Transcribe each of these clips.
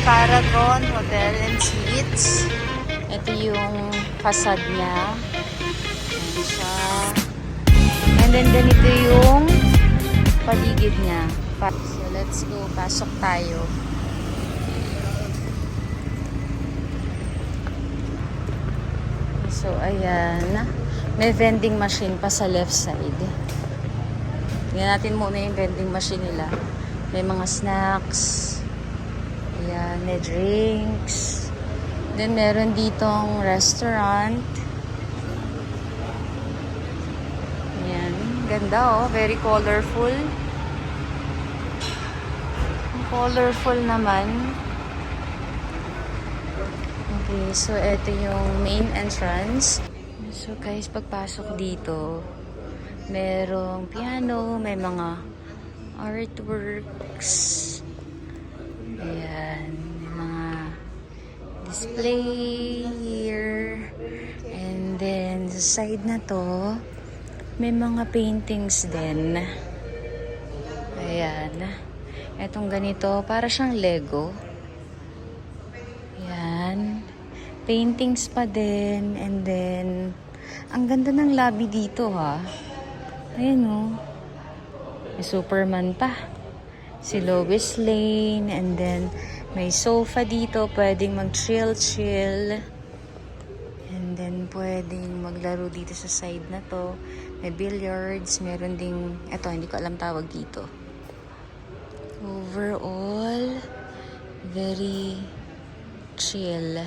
Paragon Hotel and Suites. Ito yung facade niya. Ayan siya. And then ganito yung paligid niya. So let's go. Pasok tayo. So ayan. May vending machine pa sa left side. Tingnan natin muna yung vending machine nila. May mga snacks. Ayan, may drinks. Then, meron ditong restaurant. Ayan, ganda oh. Very colorful. Colorful naman. Okay, so ito yung main entrance. So guys, pagpasok dito, merong piano, may mga artworks. Ayan, may mga display here. And then, sa side na to, may mga paintings din. Ayan. Etong ganito, para siyang Lego. Ayan. Paintings pa din. And then, ang ganda ng lobby dito ha. Ayan o. May Superman pa. Si Lois Lane. And then, may sofa dito. Pwedeng mag-chill-chill. And then, pwedeng maglaro dito sa side na to. May billiards. Meron ding, eto, hindi ko alam tawag dito. Overall, very chill.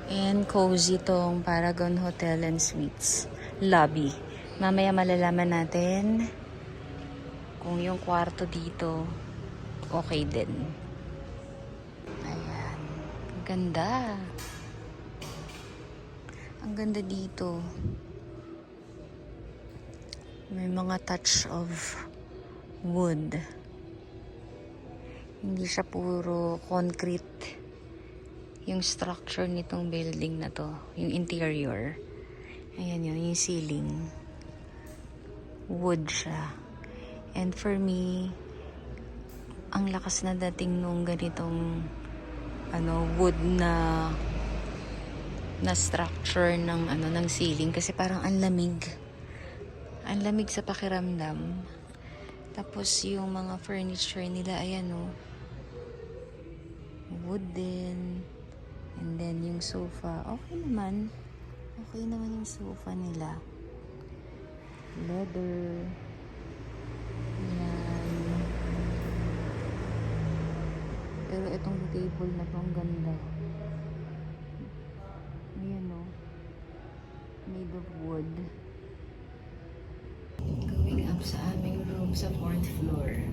And cozy tong Paragon Hotel and Suites lobby. Mamaya malalaman natin kung yung kwarto dito okay din. Ayan. Ang ganda. Ang ganda dito. May mga touch of wood. Hindi siya puro concrete. Yung structure nitong building na to, yung interior. Ayan yun, yung ceiling. Wood siya. And for me, ang lakas na dating nung ganitong wood na structure ng ng ceiling kasi parang ang lamig. Ang lamig sa pakiramdam. Tapos yung mga furniture nila, ayan wood din. And then, yung sofa, okay naman. Okay naman yung sofa nila. Leather. Yan. Pero itong table na to, ang ganda. Ayan made of wood. Going up sa aming room sa 4th floor.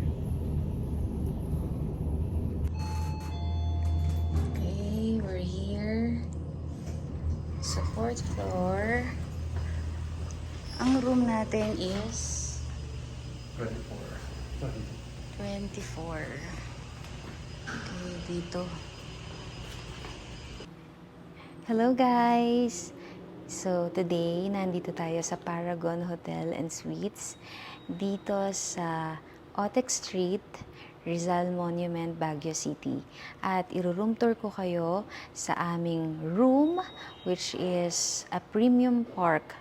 We're here sa 4th floor. Ang room natin is 24. Okay, dito. Hello guys! So today, nandito tayo sa Paragon Hotel and Suites dito sa Otex Street, Rizal Monument, Baguio City. At i-room tour ko kayo sa aming room, which is a premium park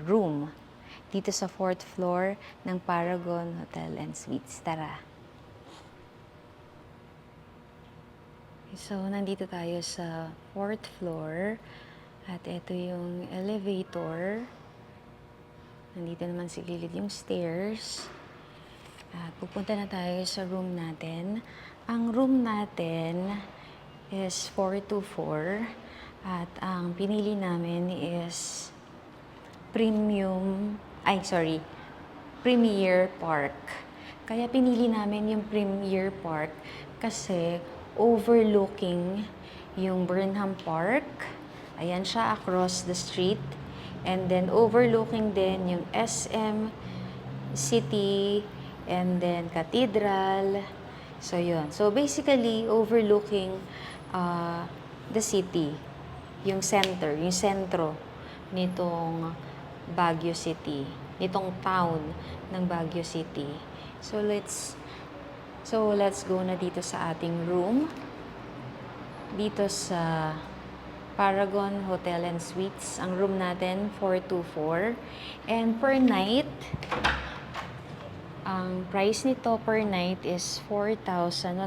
room dito sa 4th floor ng Paragon Hotel and Suites. Tara! So, nandito tayo sa 4th floor at ito yung elevator. Nandito naman sa gilid yung stairs. At pupunta na tayo sa room natin. Ang room natin is 424 at ang pinili namin is Premier Park. Kaya pinili namin yung Premier Park kasi overlooking yung Burnham Park. Ayan siya across the street. And then overlooking din yung SM City, and then Cathedral. So, yun. So, basically, overlooking the city. Yung sentro nitong Baguio City. Nitong town ng Baguio City. So, let's So, let's go na dito sa ating room. Dito sa Paragon Hotel and Suites. Ang room natin, 424. And per night, ang price nito per night is 4,100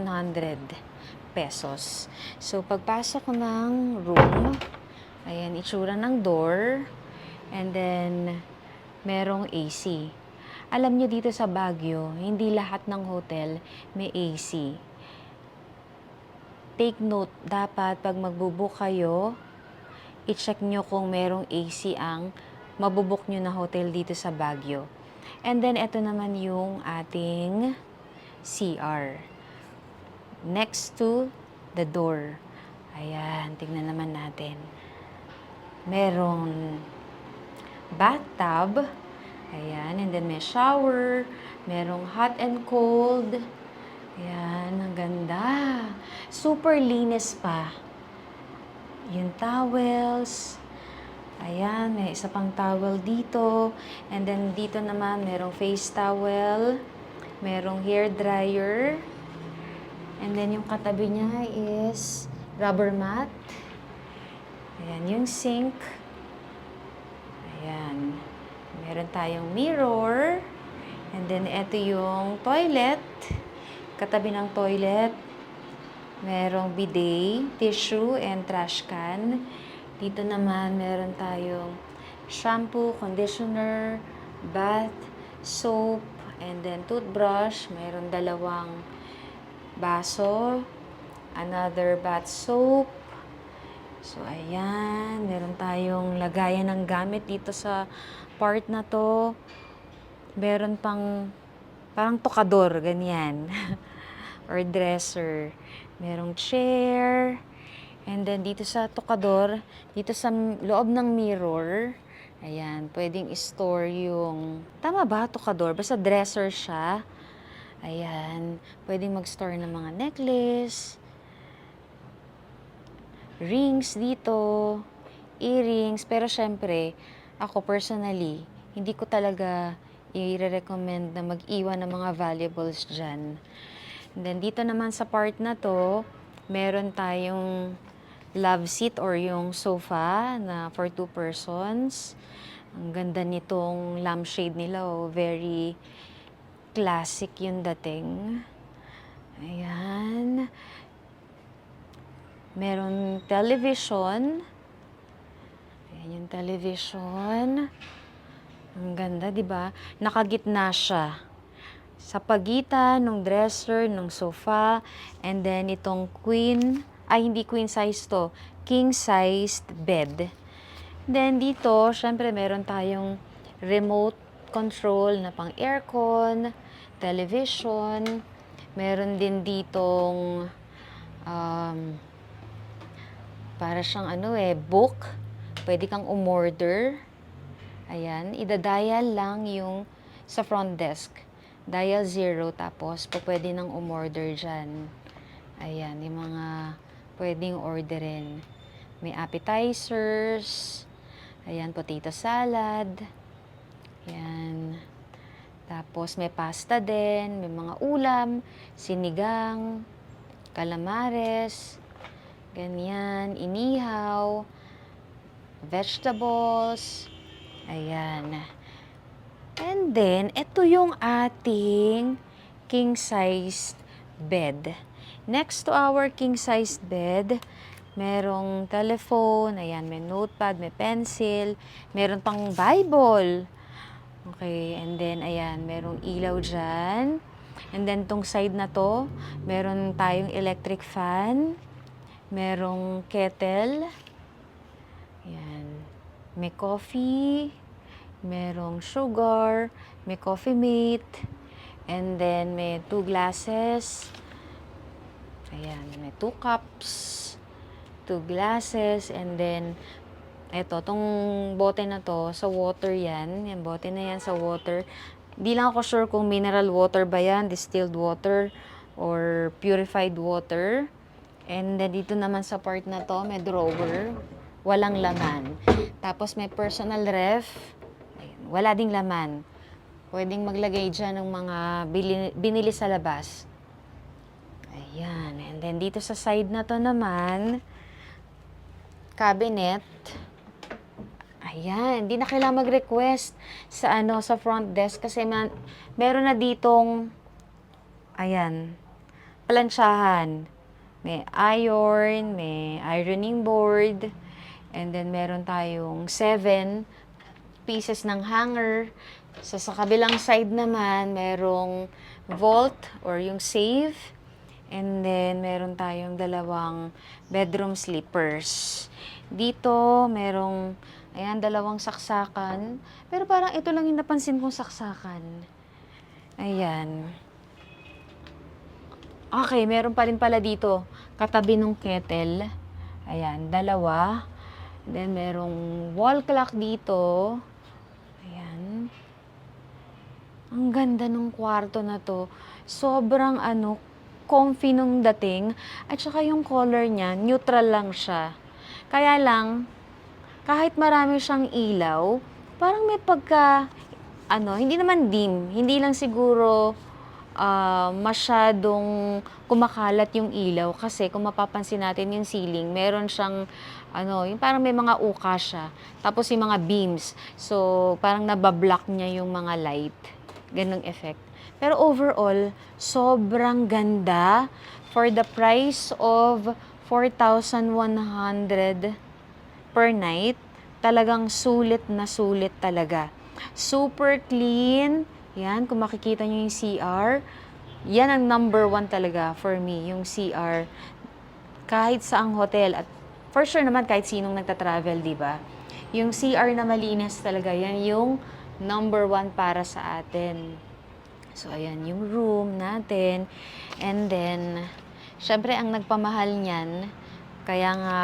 pesos. So, pagpasok ko ng room, ayan, itsura ng door. And then, merong AC. Alam nyo dito sa Baguio, hindi lahat ng hotel may AC. Take note, dapat pag magbubook kayo, i-check nyo kung merong AC ang mabubuk nyo na hotel dito sa Baguio. And then, ito naman yung ating CR. Next to the door. Ayan, tignan naman natin. Merong bathtub. Ayan, and then may shower. Merong hot and cold. Ayan, ang ganda. Super linis pa. Yung towels. Ayan, may isa pang towel dito. And then dito naman, merong face towel. Merong hair dryer. And then yung katabi niya is rubber mat. Ayan, yung sink. Ayan. Meron tayong mirror. And then ito yung toilet. Katabi ng toilet, merong bidet, tissue, and trash can. Dito naman, meron tayong shampoo, conditioner, bath, soap, and then toothbrush. Meron dalawang baso, another bath soap. So, ayan. Meron tayong lagayan ng gamit dito sa part na to. Meron pang parang tokador, ganyan. Or dresser. Merong chair. And then, dito sa tokador, dito sa loob ng mirror, ayan, pwedeng store yung, tama ba, tokador? Basta dresser siya. Ayan, pwedeng mag-store ng mga necklace, rings dito, earrings. Pero syempre, ako personally, hindi ko talaga i-recommend na mag-iwan ng mga valuables dyan. And then, dito naman sa part na to, meron tayong love seat or yung sofa na for 2 persons. Ang ganda nitong lampshade nila, oh. Very classic yung dating. Ayan. Meron television. Ayan yung television. Ang ganda, di ba? Nakagitna siya. Sa pagitan ng dresser, ng sofa, and then itong hindi queen size to, king sized bed. Then dito, syempre meron tayong remote control na pang aircon, television, meron din ditong para siyang book. Pwede kang umorder. Ayan, idadial lang yung sa front desk. Dial 0, tapos pwede nang umorder dyan. Ayan, yung mga pwedeng orderin. May appetizers. Ayan, potato salad. Ayan. Tapos may pasta din, may mga ulam, sinigang, calamares, ganyan, inihaw, vegetables. Ayan. And then, ito yung ating king-sized bed. Next to our king-sized bed, merong telephone, ayan, may notepad, may pencil, meron pang Bible. Okay, and then, ayan, merong ilaw dyan. And then, tong side na to, meron tayong electric fan, merong kettle, ayan, may coffee, merong sugar, may coffee mate, and then may 2 glasses. Ayan, may 2 cups, 2 glasses, and then eto, tong bote na to, sa water yan. Yung bote na yan sa water. Di lang ako sure kung mineral water ba yan, distilled water, or purified water. And then dito naman sa part na to, may drawer. Walang laman. Tapos may personal ref. Wala ding laman. Pwedeng maglagay dyan ng mga binili sa labas. Ayan. And then, dito sa side na to naman, cabinet. Ayan. Hindi na kailangan mag-request sa, sa front desk kasi meron na ditong, ayan, plansyahan. May iron, may ironing board, and then meron tayong 7 pieces ng hanger. So, sa kabilang side naman, merong vault or yung safe. And then, meron tayong 2 bedroom slippers. Dito, merong, ayan, 2 saksakan. Pero parang ito lang yung napansin kong saksakan. Ayan. Okay, meron pa rin pala dito. Katabi ng kettle. Ayan, 2. Then, merong wall clock dito. Ayan. Ang ganda ng kwarto na to. Sobrang comfy nung dating. At saka yung color niya, neutral lang siya. Kaya lang, kahit marami siyang ilaw, parang may pagka, hindi naman dim. Hindi lang siguro masyadong kumakalat yung ilaw. Kasi kung mapapansin natin yung ceiling, meron siyang, yung parang may mga uka siya. Tapos yung mga beams. So, parang nabablock niya yung mga light. Ganong effect. Pero overall, sobrang ganda for the price of 4,100 per night. Talagang sulit na sulit talaga. Super clean. Yan, kung makikita nyo yung CR, yan ang number 1 talaga for me, yung CR. Kahit saang hotel, at for sure naman kahit sinong nagta-travel, di ba? Yung CR na malinis talaga, yan yung number 1 para sa atin. So, ayan yung room natin. And then, syempre, ang nagpamahal niyan, kaya nga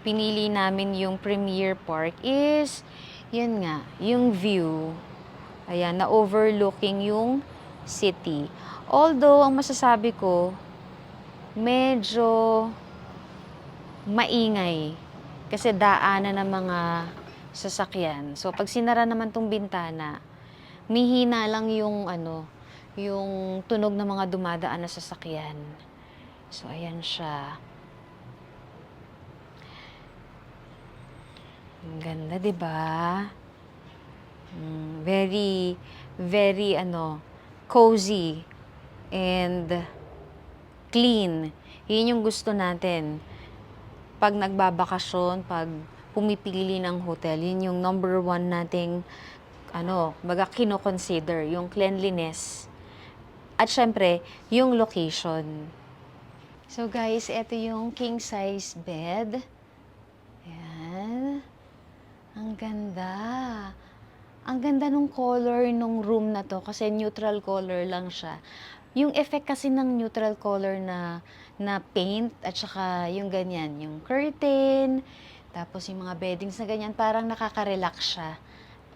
pinili namin yung Premier Park is, yun nga, yung view. Ayan, na overlooking yung city. Although, ang masasabi ko, medyo maingay. Kasi daanan ng mga sasakyan. So, pag sinara naman tong bintana, mihina lang yung yung tunog ng mga dumadaan na sasakyan. So, ayan siya. Ang ganda, 'di ba? Very, very, cozy and clean. Yun yung gusto natin. Pag nagbabakasyon, pag pumipili ng hotel, yun yung number 1 nating, kino-consider, yung cleanliness. At syempre, yung location. So guys, ito yung king size bed. Ayan. Ang ganda. Ang ganda nung color nung room na to kasi neutral color lang siya. Yung effect kasi ng neutral color na paint at saka yung ganyan, yung curtain, tapos yung mga beddings na ganyan, parang nakaka-relax siya.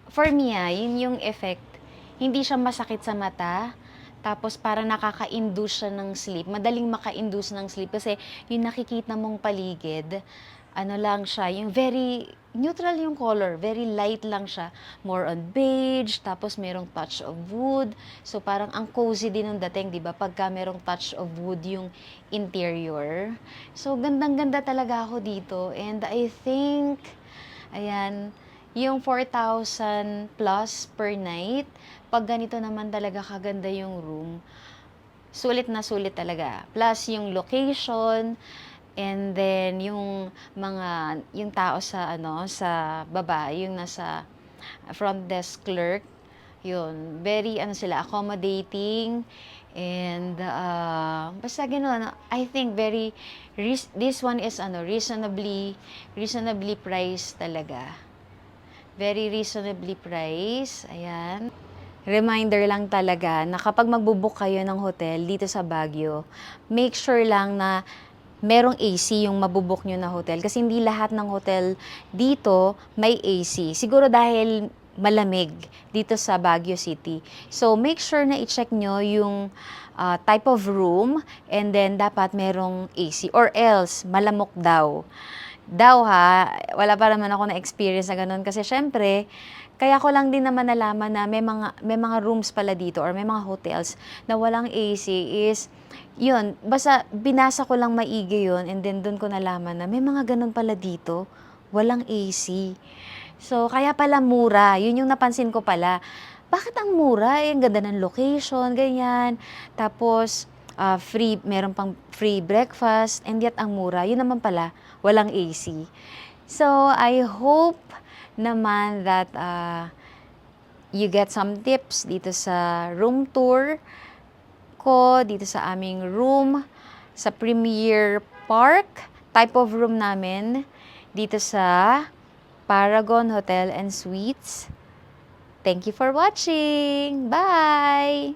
For me, yun yung effect. Hindi siya masakit sa mata, tapos parang nakaka-induce siya ng sleep. Madaling maka-induce ng sleep kasi yung nakikita mong paligid, lang siya, yung very neutral yung color, very light lang siya. More on beige, tapos merong touch of wood. So parang ang cozy din ng dating, di ba? Pagka merong touch of wood yung interior. So gandang-ganda talaga ako dito. And I think, ayan, yung 4,000 plus per night, pag ganito naman talaga kaganda yung room, sulit na sulit talaga. Plus yung location, and then yung tao sa sa baba, yung nasa front desk clerk, yun, very sila accommodating, and basta gano'n, I think this one is reasonably priced talaga. Very reasonably priced. Ayan. Reminder lang talaga na kapag magbo-book kayo ng hotel dito sa Baguio, make sure lang na merong AC yung mabubuk nyo na hotel. Kasi hindi lahat ng hotel dito may AC. Siguro dahil malamig dito sa Baguio City. So, make sure na i-check nyo yung type of room and then dapat merong AC or else malamok daw. daw ha, wala pa naman ako na experience na ganun kasi syempre, kaya ko lang din naman nalaman na may mga rooms pala dito or may mga hotels na walang AC is yun, basta binasa ko lang maigi yun and then doon ko nalaman na may mga ganun pala dito, walang AC. So, kaya pala mura, yun yung napansin ko pala. Bakit ang mura? Eh, ang ganda ng location, ganyan. Tapos, meron pang free breakfast, and yet ang mura. Yun naman pala, walang AC. So, I hope naman that you get some tips dito sa room tour ko, dito sa aming room, sa Premier Park, type of room namin, dito sa Paragon Hotel and Suites. Thank you for watching! Bye!